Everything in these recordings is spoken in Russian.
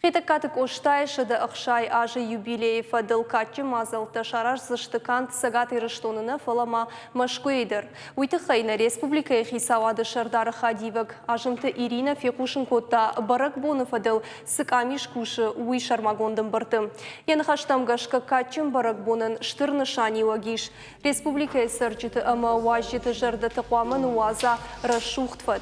Хитакатык оштайшыды ықшай ажы юбилей фадыл катчы мазалты шараш зыштыкант сагат ирыштонына фалама машкуэдер. Уйтыхайна республика хисавады шардары хадивак. Ажымты Ирина Фекушенкотта барак боны фадыл сыкамиш кушы уй шармагондым быртым. Яны хаштамгашка катчым барак бонын штырны шани вагиш. Республика сырчыты ама важжыты жарды тықуамын уаза расшухтфад.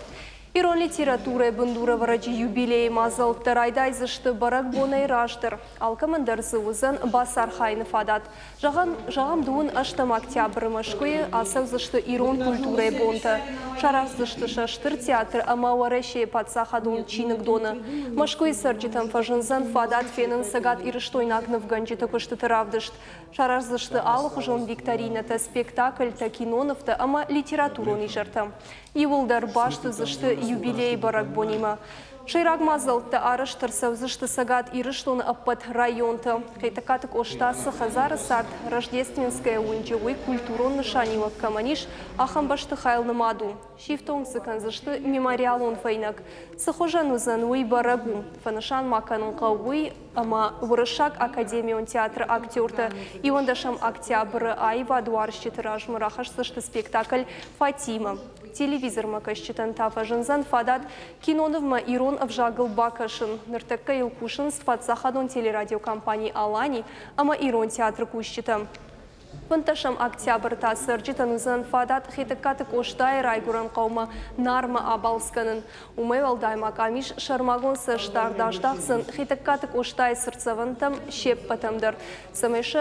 Ирон литература бындура варачи юбилей мазал тарайдай зышты барак бонай раштыр. Алкамындар зывызын басар хайны фадат. Жағам дуын аштам октябры машкуе асау зышты ирон культура бонты. Шарас зышты шаштыр театр ама вараши патсахадун чинык доны. Машкуе сарчитам фажынзан фадат фенын сагат ирыштойнагны в ганчита кышты тыравдышт. Шарас зышты алых жон викторината спектакль та киноновты ама литературон ижартам. Ивылдар башты зышты юбилей барак бонима. Шайрак мазалты арыштыр савзышты сагат ирыштон аппат районты. Хайтакатык оштасы хазары сарт рождественская уинчевой культурон нышанилак каманиш ахамбашты хайлны маду. Шифтон сыканзышты мемориалон файнак. Сахожан узануй барагу. Фанышан маканын қауй ама вырышак академион театр актерты. Ивандашам октябры айва дуарщы тиражмы рахашсышты спектакль Фатима. Телевизор макашчытан тафажынзан фадат киноновма ирон авжагыл бакашын. Ныртакка илкушын спатсахадон телерадиокомпании Алани, ама ирон театр кущита. Ванташам октябрь та сырчитан узан фадат хитакатык оштай райгуран қаума нарма абалсканын. Умай валдайма камиш шармагон сыштардаждақсын хитакатык оштай сырцавантам шеп патамдар. Самайшы